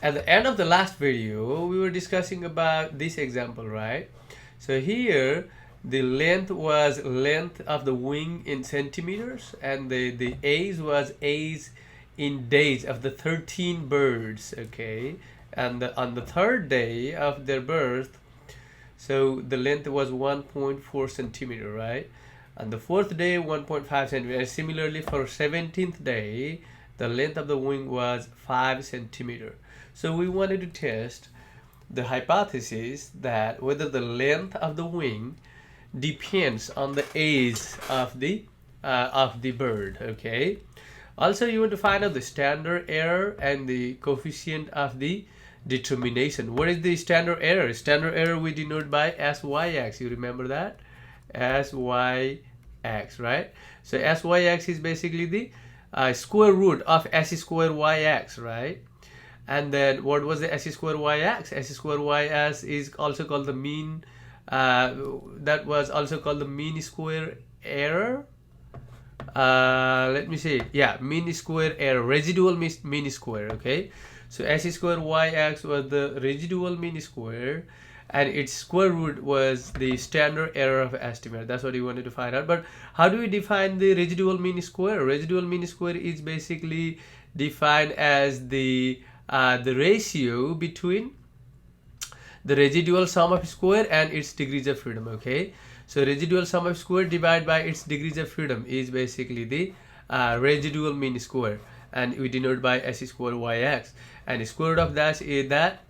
At the end of the last video, we were discussing about this example, right? So here, the length was length of the wing in centimeters, and the age was age in days of the 13 birds, okay? And on the third day of their birth, so the length was 1.4 centimeter, right? On the fourth day, 1.5 centimeter. Similarly, for 17th day, the length of the wing was 5 centimeter. So we wanted to test the hypothesis that whether the length of the wing depends on the age of the bird. Okay. Also, you want to find out the standard error and the coefficient of the determination. What is the standard error? Standard error we denote by SYX. You remember that? SYX, right? So SYX is basically the square root of S squared YX, right? And then what was the S squared YX? S squared YS is also called the mean. That was also called the mean square error. Let me see. Yeah, mean square error, residual mean square. Okay, so S squared YX was the residual mean square, and its square root was the standard error of estimate. That's what you wanted to find out. But how do we define the residual mean square? Residual mean square is basically defined as the ratio between the residual sum of square and its degrees of freedom. Okay, so residual sum of square divided by its degrees of freedom is basically the residual mean square, and we denote by S squared YX, and the square root of that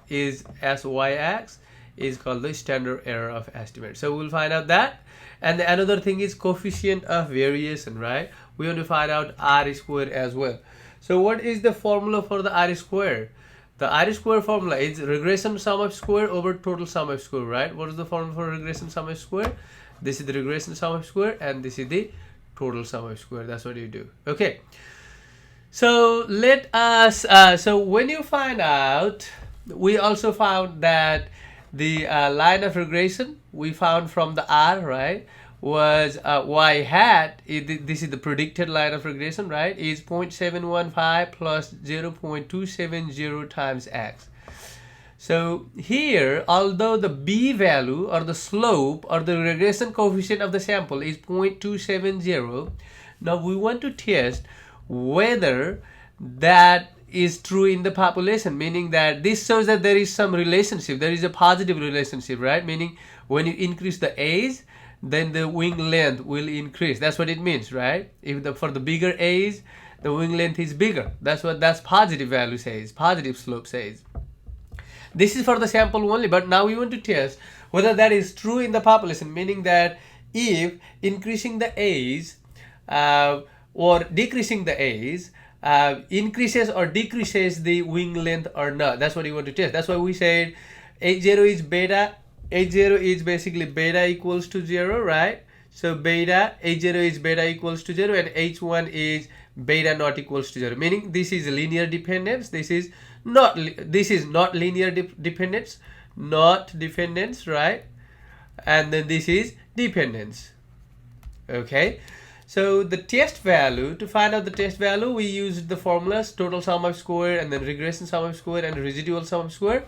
is SYX is called the standard error of estimate. So we'll find out that. And another thing is coefficient of variation, right? We want to find out R squared as well. So what is the formula for the R square? The R square formula is regression sum of square over total sum of square, right? What is the formula for regression sum of square? This is the regression sum of square, and this is the total sum of square. That's what you do. Okay. So let us. So when you find out, we also found that the line of regression we found from the R, right, was y hat. This is the predicted line of regression, right? Is 0.715 plus 0.270 times x. So here, although the b value or the slope or the regression coefficient of the sample is 0.270, now we want to test whether that is true in the population, meaning that this shows that there is some relationship, there is a positive relationship, right? Meaning when you increase the age, then the wing length will increase. That's what it means, right? If for the bigger age, the wing length is bigger. That's what positive value says, positive slope says. This is for the sample only, but now we want to test whether that is true in the population, meaning that if increasing the age or decreasing the age increases or decreases the wing length or not. That's what you want to test. That's why we said H0 is beta. H0 is basically beta equals to 0, right? So beta, H0 is beta equals to 0, and H1 is beta not equals to 0, meaning this is linear dependence. This is not linear dependence, not dependence, right? And then this is dependence. Okay, so the test value, to find out the test value, we used the formulas total sum of square, and then regression sum of square, and residual sum of square.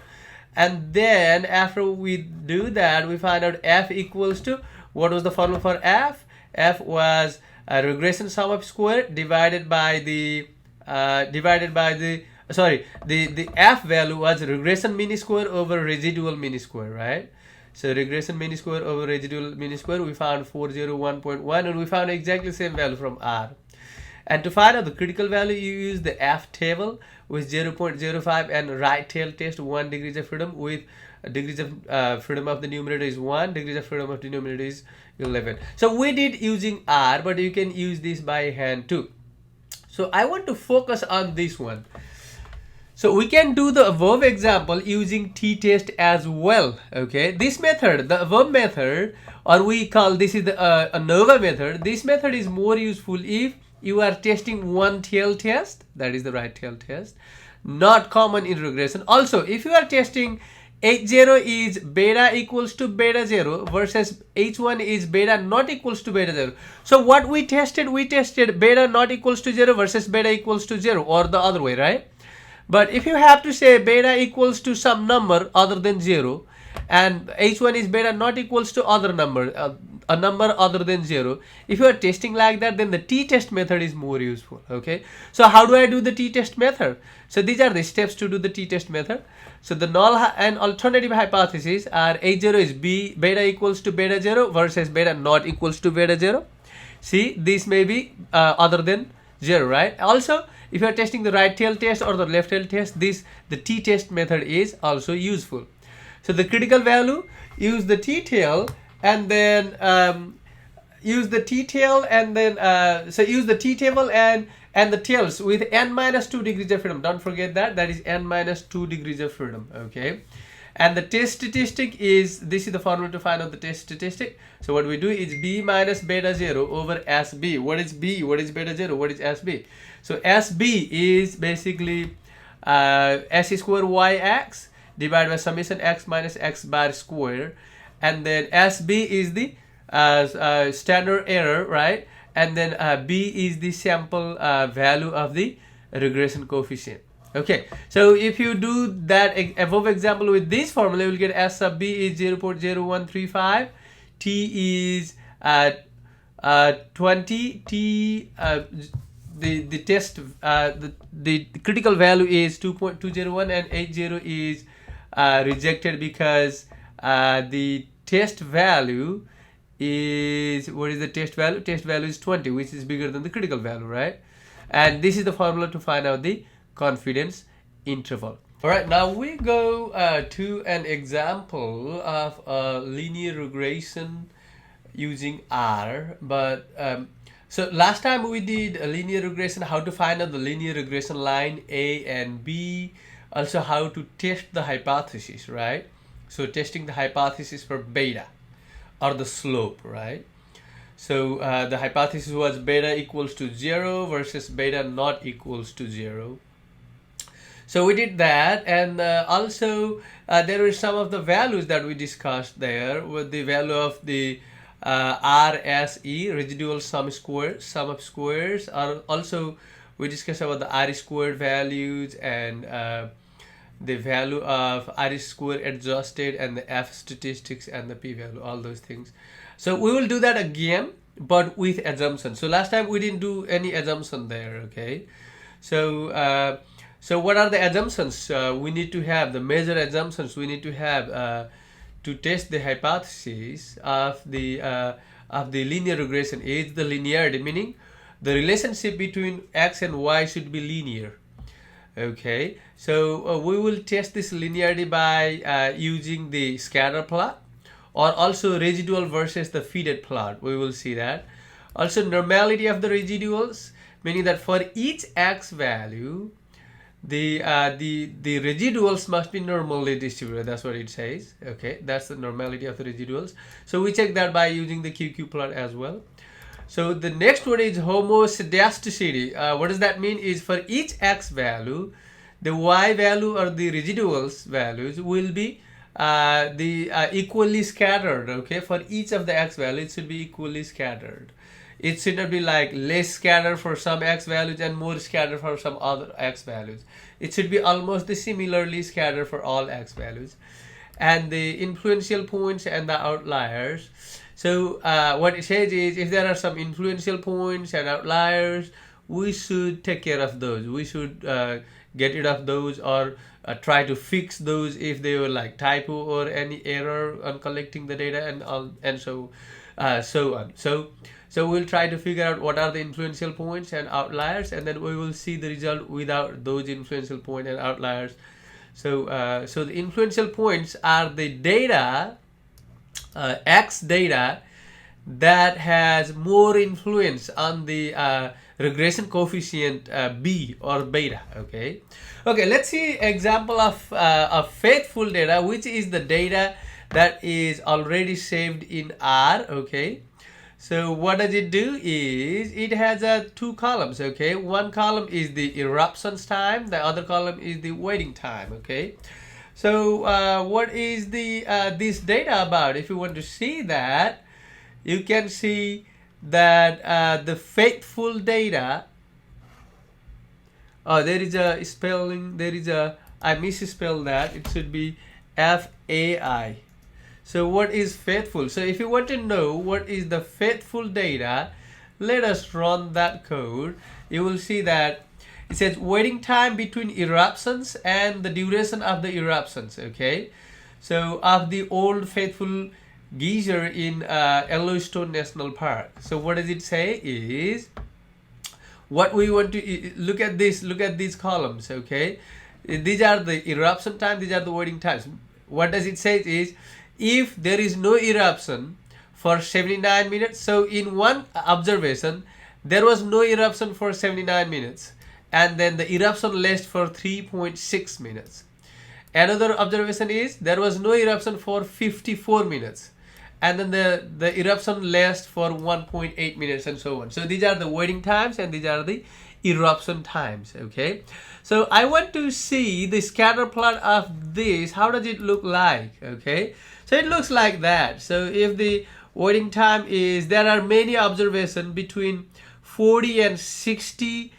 And then after we do that, we find out f equals to, what was the formula for f? F was a regression sum of square divided by the the f value was regression mean square over residual mean square, right? So regression mean square over residual mean square, we found 401.1, and we found exactly the same value from R. And to find out the critical value, you use the F table with 0.05 and right tail test 1 degrees of freedom with degrees of freedom of the numerator is 1, degrees of freedom of the denominator is 11. So we did using R, but you can use this by hand too. So I want to focus on this one. So we can do the above example using t-test as well. Okay, this method, the above method, or we call this is the ANOVA method. This method is more useful if you are testing one tail test, that is the right tail test, not common in regression. Also, if you are testing H0 is beta equals to beta 0 versus H1 is beta not equals to beta 0. So what we tested beta not equals to 0 versus beta equals to 0, or the other way, right? But if you have to say beta equals to some number other than 0, and h1 is beta not equals to other number, a number other than 0, if you are testing like that, then the t-test method is more useful. Okay, so how do I do the t-test method? So these are the steps to do the t-test method. So the null and alternative hypotheses are h0 is beta equals to beta 0 versus beta not equals to beta 0. See, this may be other than 0, right? Also, if you are testing the right tail test or the left tail test, the t-test method is also useful. So the critical value, use the t-tail, and then use the t-tail, and then so use the t-table and the tails with n minus 2 degrees of freedom. Don't forget that is n minus 2 degrees of freedom. Okay, and the test statistic is, this is the formula to find out the test statistic. So what we do is b minus beta 0 over sb. What is b? What is beta 0? What is sb? So sb is basically s square yx divided by summation x minus x bar square, and then sb is the standard error, right? And then b is the sample value of the regression coefficient. Okay, so if you do that above example with this formula, you will get s sub b is 0.0135, t is 20, t the test the critical value is 2.201, and h0 is rejected because the test value is, what is the test value? Test value is 20, which is bigger than the critical value, right? And this is the formula to find out the confidence interval. All right, now we go to an example of a linear regression using R. But so last time we did a linear regression, how to find out the linear regression line A and B, also how to test the hypothesis, right? So testing the hypothesis for beta or the slope, right? So the hypothesis was beta equals to 0 versus beta not equals to 0. So we did that, and also there were some of the values that we discussed there, with the value of the RSE, residual sum of squares, or also we discussed about the R squared values, and the value of R squared adjusted, and the F statistics, and the P value, all those things. So we will do that again, but with assumptions. So last time we didn't do any assumption there. Okay, so so what are the assumptions we need to have? The major assumptions we need to have to test the hypothesis of the linear regression is the linearity, meaning the relationship between x and y should be linear. Okay, so we will test this linearity by using the scatter plot, or also residual versus the fitted plot. We will see that. Also normality of the residuals, meaning that for each x value, the residuals must be normally distributed. That's what it says. Okay, that's the normality of the residuals. So we check that by using the QQ plot as well. So the next one is homoscedasticity. What does that mean? Is for each x value, the y value or the residuals values will be equally scattered. Okay, for each of the x values, it should be equally scattered. It should not be like less scattered for some x values and more scattered for some other x values. It should be almost the similarly scattered for all x values. And the influential points and the outliers. So what it says is, if there are some influential points and outliers, we should take care of those. We should get rid of those, or try to fix those if they were like typo or any error on collecting the data, and so on. So we'll try to figure out what are the influential points and outliers, and then we will see the result without those influential points and outliers. So so the influential points are the data, X data, that has more influence on the regression coefficient B or beta. Okay, let's see example of faithful data, which is the data that is already saved in R. Okay, so what does it do is, it has two columns. Okay, one column is the eruptions time, the other column is the waiting time. Okay, so what is the this data about? If you want to see that, you can see that the faithful data Oh, there is a spelling. I misspelled that. It should be FAI. So what is faithful? So if you want to know what is the faithful data, let us run that code. You will see that it says waiting time between eruptions and the duration of the eruptions. Okay, so of the old faithful geyser in Yellowstone National Park. So what does it say is, what we want to look at these columns. Okay, these are the eruption time, these are the waiting times. What does it say is, if there is no eruption for 79 minutes, so in one observation there was no eruption for 79 minutes, and then the eruption lasts for 3.6 minutes. Another observation is there was no eruption for 54 minutes, and then the eruption lasts for 1.8 minutes, and so on. So these are the waiting times and these are the eruption times. Okay, so I want to see the scatter plot of this. How does it look like? Okay, so it looks like that. So if the waiting time is, there are many observations between 40 and 60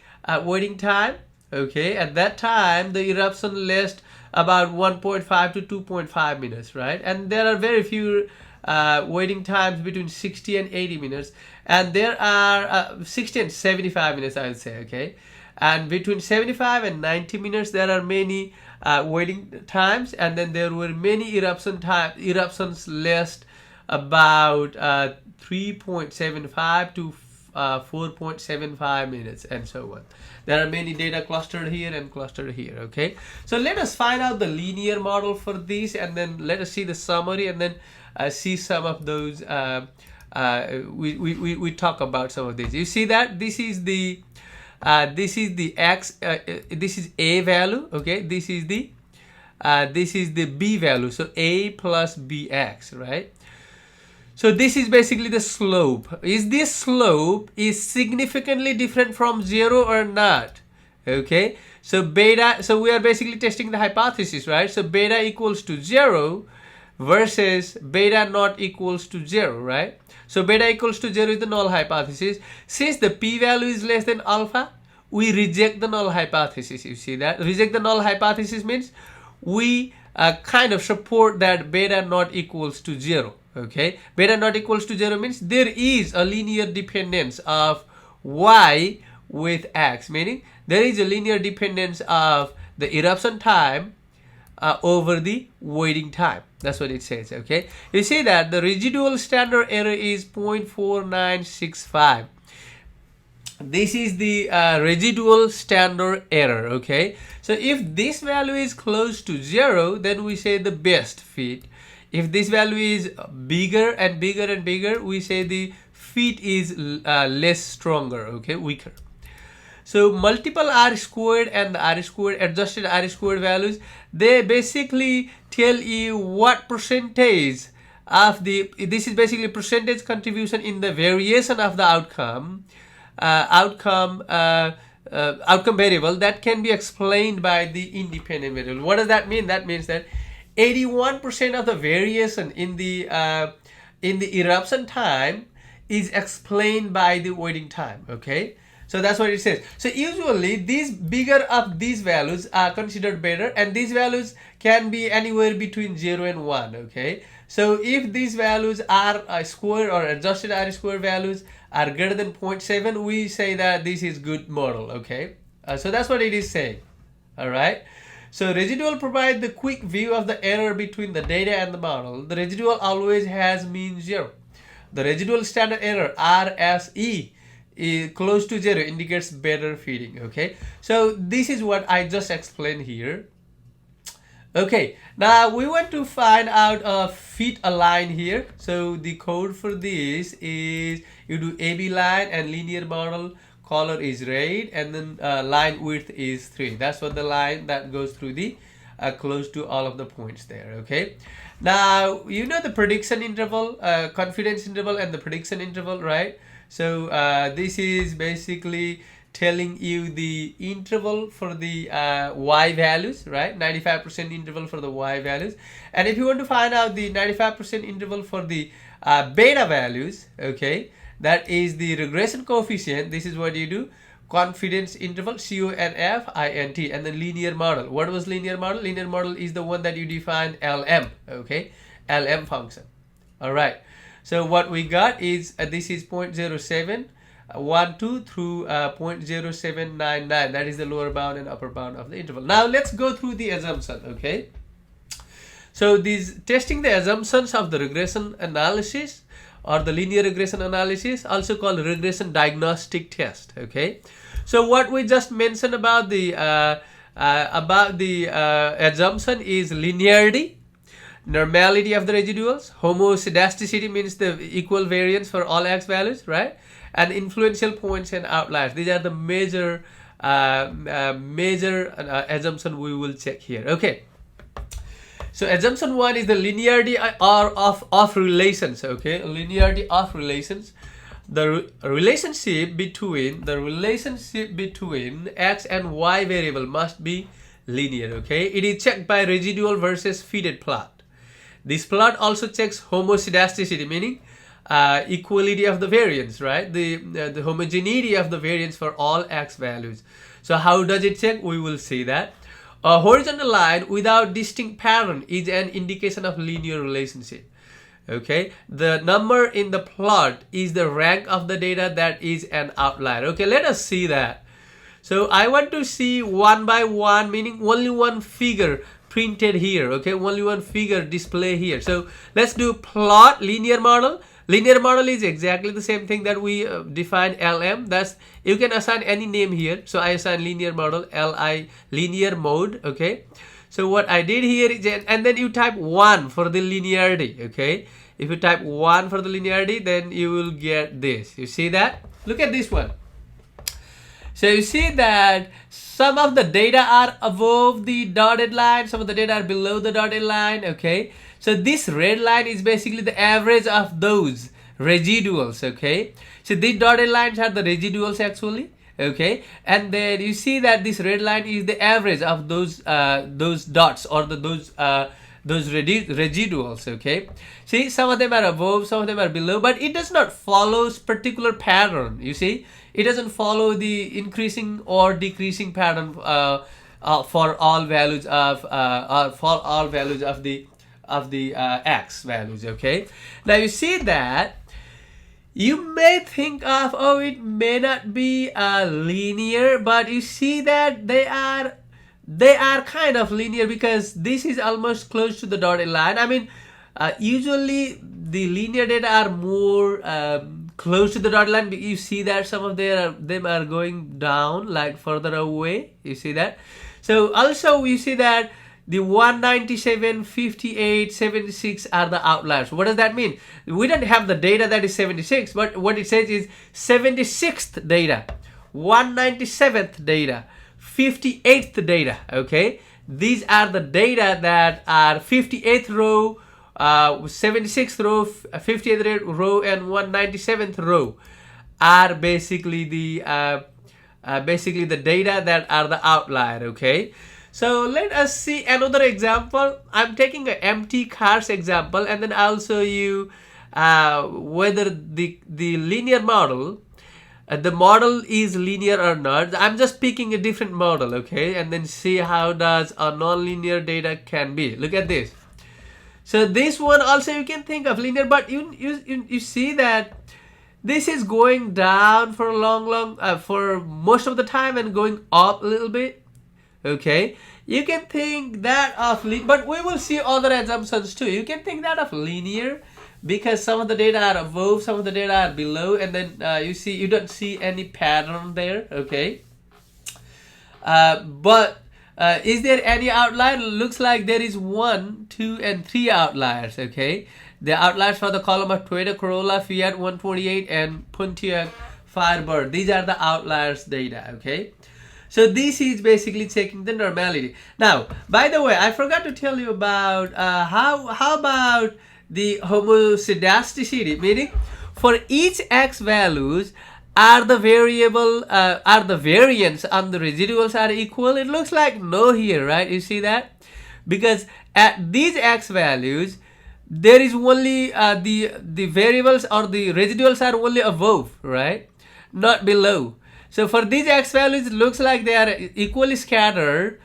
waiting time. Okay, at that time the eruption lasts about 1.5 to 2.5 minutes, right? And there are very few waiting times between 60 and 80 minutes, and there are 60 and 75 minutes, I would say. Okay, and between 75 and 90 minutes there are many waiting times, and then there were many eruptions last about 3.75 to 4.75 minutes, and so on. There are many data clustered here and clustered here. Okay, so let us find out the linear model for this, and then let us see the summary, and then see some of those. We talk about some of these. You see that this is the x, this is a value. Okay, this is the b value, so a plus bx, right? So this is basically the slope. Is this slope is significantly different from 0 or not? Okay, so beta, so we are basically testing the hypothesis, right? So beta equals to 0 versus beta not equals to 0, right? So beta equals to 0 is the null hypothesis. Since the p-value is less than alpha, we reject the null hypothesis. You see that? Reject the null hypothesis means we kind of support that beta not equals to 0. Okay, beta not equals to 0 means there is a linear dependence of y with x, meaning there is a linear dependence of the eruption time over the waiting time. That's what it says. Okay, you see that the residual standard error is 0.4965. This is the residual standard error. Okay, so if this value is close to 0, then we say the best fit. If this value is bigger and bigger and bigger, we say the fit is less stronger, okay, weaker. So multiple r squared and the r squared, adjusted r squared values, they basically tell you what percentage of the, this is basically percentage contribution in the variation of the outcome variable that can be explained by the independent variable. What does that mean? That means that 81% of the variation in the eruption time is explained by the waiting time. Okay, so that's what it says. So usually these bigger of these values are considered better, and these values can be anywhere between 0 and 1. Okay, so if these values are square or adjusted r square values are greater than 0.7, we say that this is good model. Okay, so that's what it is saying. All right. So residual provide the quick view of the error between the data and the model. The residual always has mean 0. The residual standard error, RSE, is close to 0, indicates better fitting. Okay, so this is what I just explained here. Okay, now we want to find out a fit align here. So the code for this is you do AB line and linear model. Color is red, and then line width is 3. That's what the line that goes through the close to all of the points there. Okay, now you know the prediction interval, confidence interval, and the prediction interval, right? So this is basically telling you the interval for the y values, right? 95% interval for the y values. And if you want to find out the 95% interval for the beta values, okay, that is the regression coefficient. This is what you do. confidence interval, CONFINT, and then linear model. What was linear model? Linear model is the one that you define LM, okay? LM function. All right. So what we got is this is 0.0712 through 0.0799. That is the lower bound and upper bound of the interval. Now let's go through the assumption, okay? So these testing the assumptions of the regression analysis or the linear regression analysis, also called regression diagnostic test, okay? So what we just mentioned about the assumption is linearity, normality of the residuals, homoscedasticity means the equal variance for all x values, right? And influential points and outliers. These are the major assumption we will check here, okay? So assumption 1 is the linearity of relations, okay? Linearity of relations. The relationship between x and y variable must be linear, okay? It is checked by residual versus fitted plot. This plot also checks homoscedasticity, meaning equality of the variance, right? The homogeneity of the variance for all x values. So how does it check? We will see that. A horizontal line without distinct pattern is an indication of linear relationship. Okay, the number in the plot is the rank of the data that is an outlier. Okay, let us see that. So I want to see one by one, meaning only one figure printed here. Okay, only one figure display here. So let's do plot linear model. Linear model is exactly the same thing that we defined LM. That's, you can assign any name here. So I assign linear model, LI, linear mode. Okay. So what I did here is, and then you type 1 for the linearity, okay? If you type 1 for the linearity, then you will get this. You see that? Look at this one. So you see that some of the data are above the dotted line, some of the data are below the dotted line, okay? So this red line is basically the average of those residuals, okay? So these dotted lines are the residuals actually. Okay, and then you see that this red line is the average of those dots or those residuals. Okay, see, some of them are above, some of them are below, but it does not follow particular pattern. You see, it doesn't follow the increasing or decreasing pattern for all values of the x values. Okay, now you see that. You may think of, oh, it may not be linear, but you see that they are kind of linear because this is almost close to the dotted line. I mean, usually the linear data are more close to the dotted line. You see that some of them are going down, like further away. You see that. So also you see that the 197, 58, 76 are the outliers. What does that mean? We don't have the data that is 76, but what it says is 76th data, 197th data, 58th data, okay? These are the data that are 58th row, 76th row, 58th row, and 197th row are basically the data that are the outlier, okay? So let us see another example. I'm taking an empty cars example, and then I'll show you whether the linear model, the model is linear or not. I'm just picking a different model, okay, and then see how does a nonlinear data can be. Look at this. So this one also you can think of linear, but you see that this is going down for for most of the time and going up a little bit. Okay, you can think that of but we will see other assumptions too. You can think that of linear because some of the data are above, some of the data are below, and then you don't see any pattern there. Okay, but is there any outlier? Looks like there is 1, 2, and 3 outliers. Okay, the outliers for the column of Toyota Corolla, Fiat 128, and Pontiac Firebird. These are the outliers data. Okay. So this is basically checking the normality. Now, by the way, I forgot to tell you about how about the homoscedasticity, meaning for each x values, are the variance on the residuals are equal? It looks like no here, right? You see that? Because at these x values, there is only the variables or the residuals are only above, right? Not below. So for these x values, it looks like they are equally scattered,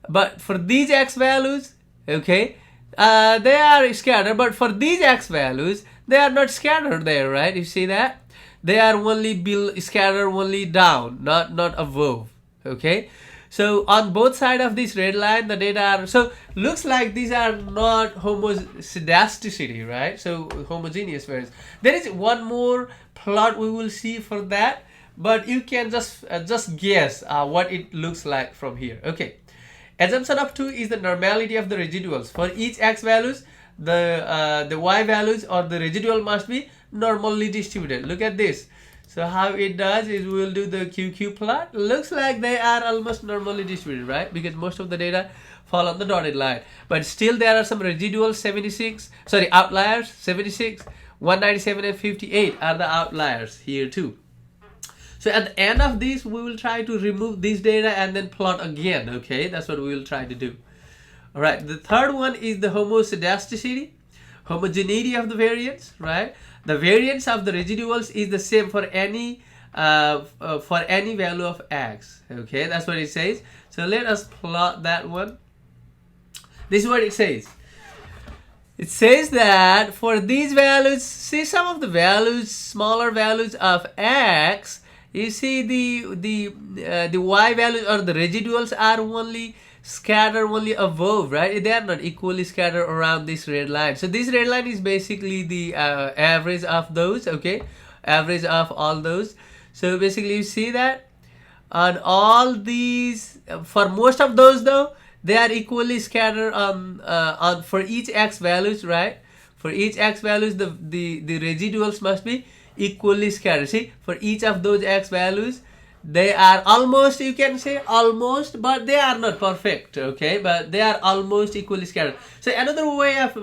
but for these x values, okay, they are scattered, but for these x values, they are not scattered there, right? You see that? They are only scattered only down, not above, okay? So on both sides of this red line, the data are, so looks like these are not homoscedasticity, right? So homogeneous variance. There is one more plot we will see for that, but you can just guess what it looks like from here. Okay. Assumption of 2 is the normality of the residuals. For each x values, the y values or the residual must be normally distributed. Look at this. So how it does is we will do the QQ plot. Looks like they are almost normally distributed, right? Because most of the data fall on the dotted line. But still there are some residuals, outliers, 76, 197 and 58 are the outliers here too. So at the end of this, we will try to remove this data and then plot again, okay? That's what we will try to do. All right, the third one is the homoscedasticity, homogeneity of the variance, right? The variance of the residuals is the same for any value of x, okay? That's what it says. So let us plot that one. This is what it says. It says that for these values, see some of the values, smaller values of x, you see the y values or the residuals are only scattered only above, right? They are not equally scattered around this red line. So this red line is basically the average of those, okay? Average of all those. So basically you see that on all these, for most of those though, they are equally scattered on for each x values, right? For each x values, the residuals must be equally scattered. See, for each of those x values, they are almost, you can say almost, but they are not perfect, okay? But they are almost equally scattered. So another way of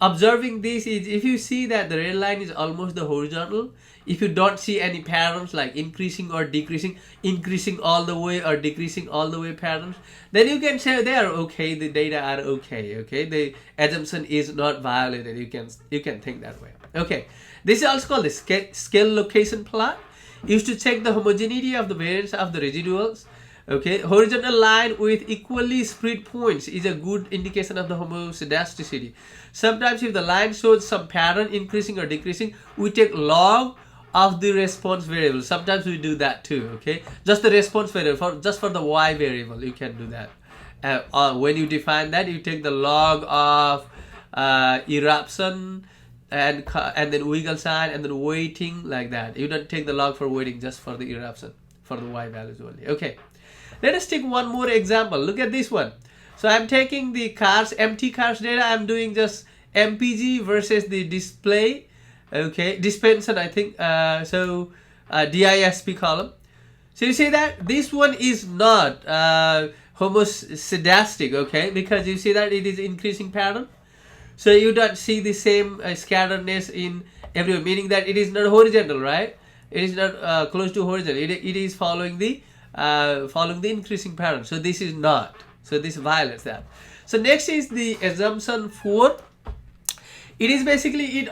observing this is if you see that the red line is almost the horizontal, if you don't see any patterns like increasing or decreasing, increasing all the way or decreasing all the way patterns, then you can say they are okay, the data are okay, okay? The assumption is not violated. You can think that way. Okay, this is also called the scale location plot. Used to check the homogeneity of the variance of the residuals. Okay, horizontal line with equally spread points is a good indication of the homoscedasticity. Sometimes if the line shows some pattern increasing or decreasing, we take log of the response variable. Sometimes we do that too, okay? Just the response variable, just for the y variable, you can do that. When you define that, you take the log of eruption and then wiggle sign and then weighting like that. You don't take the log for weighting, just for the eruption, for the y values only. Okay, let us take one more example. Look at this one. So I'm taking the empty cars data. I'm doing just MPG versus the display, okay, dispensation, I think. DISP column. So you see that this one is not homoscedastic, okay, because you see that it is increasing pattern. So you don't see the same scatteredness in everywhere, meaning that it is not horizontal, right? It is not close to horizontal. It is following the increasing pattern. So this is not. So this violates that. So next is the assumption 4. It is basically it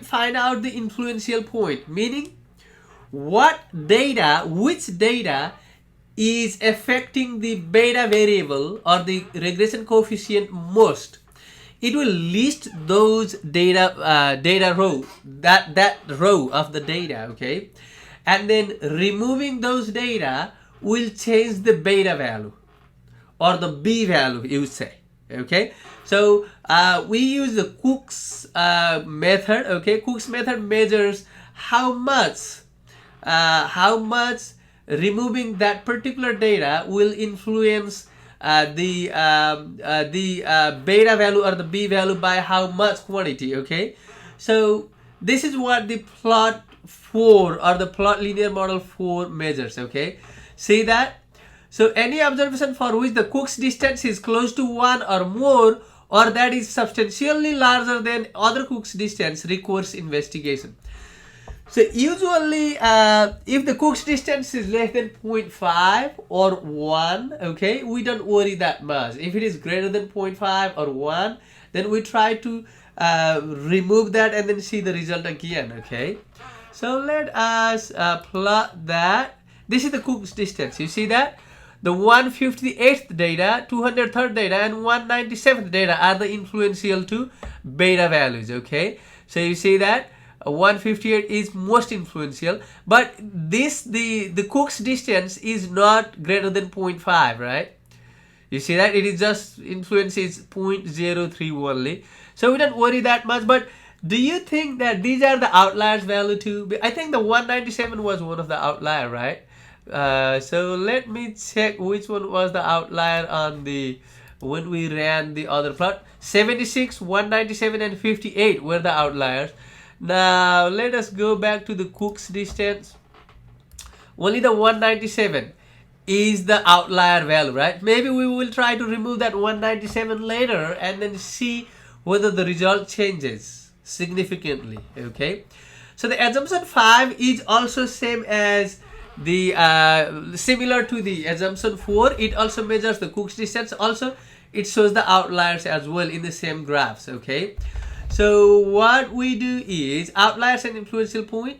find out the influential point, meaning which data is affecting the beta variable or the regression coefficient most. It will list those data row, that row of the data, okay? And then removing those data will change the beta value or the B value, you would say, okay? So we use the Cook's method, okay? Cook's method measures how much removing that particular data will influence the beta value or the B value by how much quantity, okay? So this is what the plot 4 or the plot linear model 4 measures, okay? See that? So any observation for which the Cook's distance is close to 1 or more, or that is substantially larger than other Cook's distance, requires investigation. So usually if the Cook's distance is less than 0.5 or 1, okay, we don't worry that much. If it is greater than 0.5 or 1, then we try to remove that and then see the result again, okay? So let us plot that. This is the Cook's distance. You see that? The 158th data, 203rd data, and 197th data are the influential to beta values, okay? So you see that 158 is most influential, but the Cook's distance is not greater than 0.5, right? You see that it is just influence is 0.03 only, so we don't worry that much. But do you think that these are the outliers value too? I think the 197 was one of the outlier, right? So let me check which one was the outlier on the when we ran the other plot. 76, 197, and 58 were the outliers. Now let us go back to the Cook's distance. Only the 197 is the outlier value, right? Maybe we will try to remove that 197 later and then see whether the result changes significantly, okay? So the assumption 5 is also same as the similar to the assumption 4. It also measures the Cook's distance. Also it shows the outliers as well in the same graphs, okay? So what we do is outliers and influential point.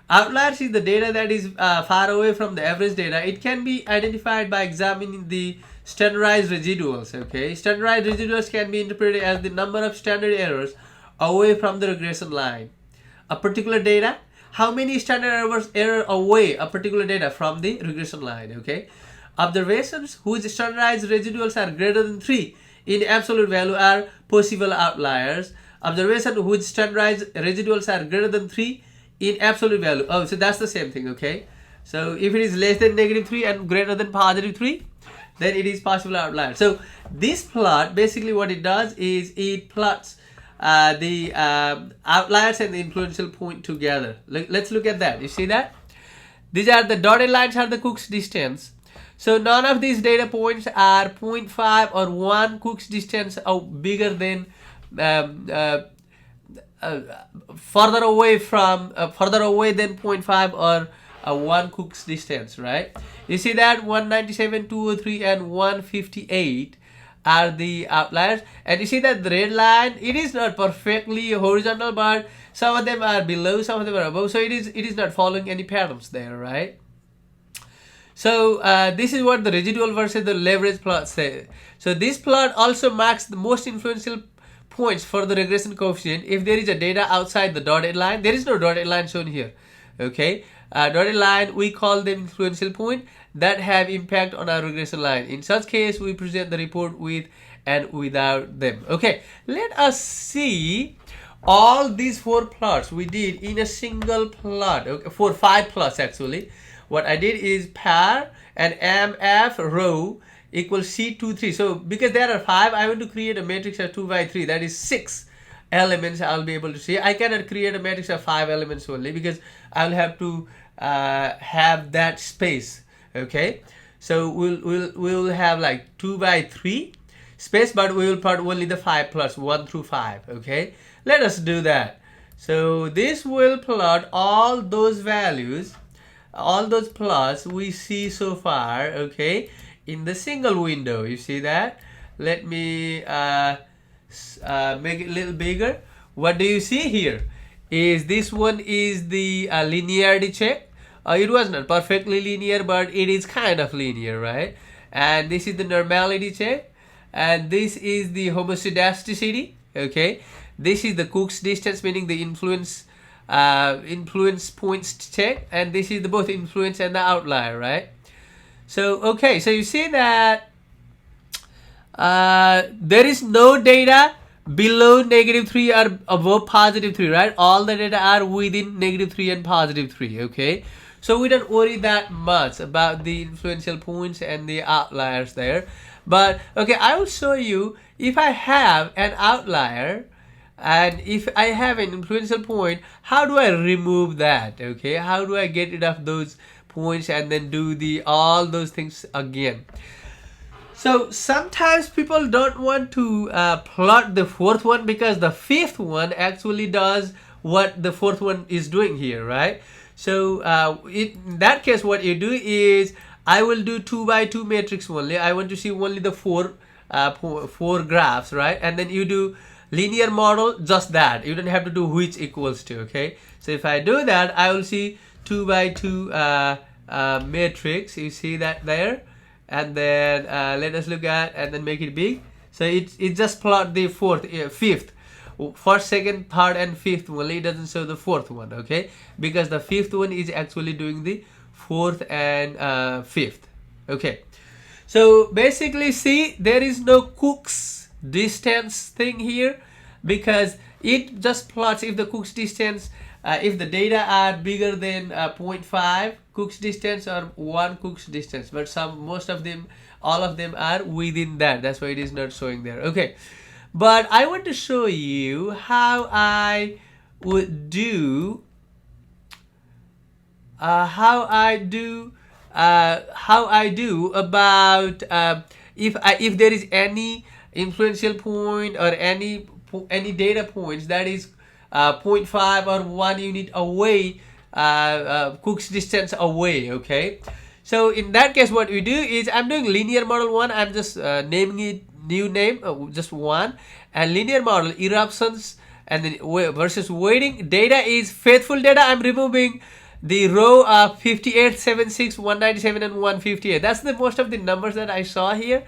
Outliers is the data that is far away from the average data. It can be identified by examining the standardized residuals, okay? Standardized residuals can be interpreted as the number of standard errors away from the regression line. A particular data, how many standard error away a particular data from the regression line, okay? Observations whose standardized residuals are greater than 3 in absolute value are possible outliers. Observation whose standardized residuals are greater than 3 in absolute value. Oh, so that's the same thing, okay? So if it is less than -3 and greater than +3, then it is possible outlier. So this plot, basically what it does is it plots the outliers and the influential point together. Let's look at that. You see that? These are the dotted lines are the Cook's distance. So none of these data points are 0.5 or 1 Cook's distance or bigger than further away than 0.5 or 1 Cook's distance, right? You see that 197, 203, and 158 are the outliers, and you see that the red line, it is not perfectly horizontal, but some of them are below, some of them are above, so it is not following any patterns there, right? So this is what the residual versus the leverage plot say. So this plot also marks the most influential points for the regression coefficient if there is a data outside the dotted line. There is no dotted line shown here, okay? Dotted line, we call them influential point that have impact on our regression line. In such case, we present the report with and without them. Okay, let us see all these 4 plots we did in a single plot. Okay, 5 plots actually. What I did is par and MF row equals C23. So because there are 5, I want to create a matrix of 2 by 3. That is 6 elements I'll be able to see. I cannot create a matrix of 5 elements only because I'll have to have that space. Okay, so we'll have like 2 by 3 space, but we will plot only the 5 plots 1 through 5. Okay, let us do that. So this will plot all those values, all those plots we see so far, okay, in the single window. You see that? Let me make it a little bigger. What do you see here? Is this one is the linearity check. It was not perfectly linear, but it is kind of linear, right? And this is the normality check, and this is the homoscedasticity. Okay, this is the Cook's distance, meaning the influence points check, and this is the both influence and the outlier, right? So okay, so you see that there is no data below -3 or above +3, right? All the data are within -3 and +3. Okay, so we don't worry that much about the influential points and the outliers there. But okay, I will show you if I have an outlier and if I have an influential point, how do I remove that? Okay, how do I get rid of those points and then do all those things again? So sometimes people don't want to plot the 4th one because the 5th one actually does what the 4th one is doing here, right? So in that case, what you do is I will do 2 by 2 matrix only. I want to see only the 4 graphs, right? And then you do linear model, just that. You don't have to do which equals to, okay? So if I do that, I will see 2 by 2 matrix. You see that there, and then let us look at and then make it big. So it just plot the fifth, first, second, third, and fifth only. It doesn't show the fourth one, okay? Because the fifth one is actually doing the fourth and fifth, okay? So basically, see, there is no Cook's distance thing here, because it just plots if the Cook's distance, if the data are bigger than 0.5 Cook's distance or 1 Cook's distance, but most of them, all of them are within that. That's why it is not showing there. Okay, but I want to show you how I would do how I do about if there is any influential point or any data points that is 0.5 or 1 unit away, Cook's distance away. Okay, so in that case what we do is I'm doing linear model 1. I'm just naming it new name, just 1, and linear model eruptions and then versus weighting. Data is faithful data. I'm removing the row of 58, 76, 197 and 158. That's the most of the numbers that I saw here.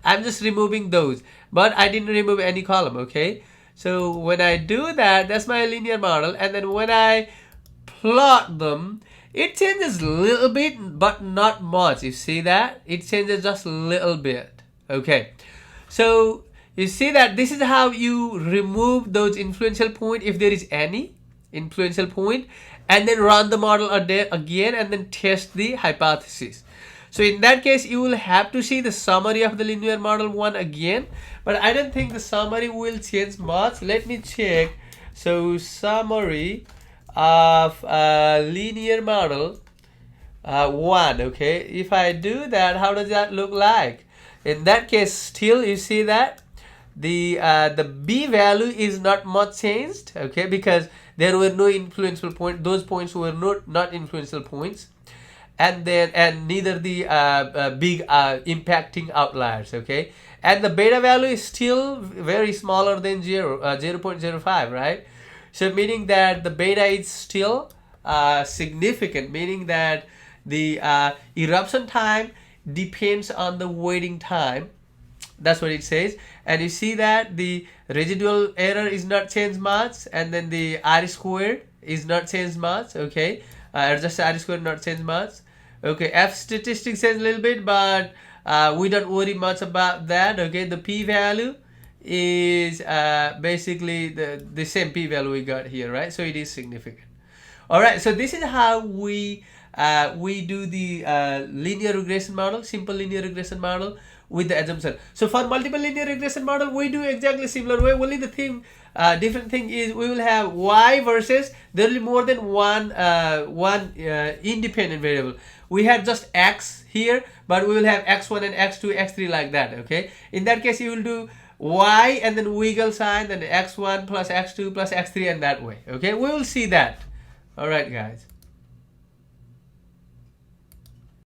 I'm just removing those, but I didn't remove any column. Okay, so when I do that, that's my linear model, and then when I plot them, it changes a little bit, but not much. You see that? It changes just a little bit. Okay, so you see that this is how you remove those influential point, if there is any influential point, and then run the model again and then test the hypothesis. So in that case, you will have to see the summary of the linear model 1 again, but I don't think the summary will change much. Let me check. So summary of linear model 1. Okay, if I do that, how does that look like? In that case, still you see that the B value is not much changed. Okay, because there were no influential point. Those points were not influential points, and neither the big impacting outliers. Okay, and the beta value is still very smaller than 0.05, right? So meaning that the beta is still significant, meaning that the eruption time depends on the waiting time. That's what it says. And you see that the residual error is not changed much, and then the R squared is not changed much. Okay, just R squared not changed much. Okay, F statistics change a little bit, but we don't worry much about that. Okay, the p value is basically the same p value we got here, right? So it is significant. All right, so this is how we do the linear regression model, simple linear regression model with the assumption. So for multiple linear regression model, we do exactly similar way. Only the thing, different thing is we will have y versus there will be more than one independent variable. We had just x here, but we will have x1 and x2, x3 like that. Okay, in that case you will do y and then wiggle sign, then x1 plus x2 plus x3, and that way. Okay, we will see that. All right, guys.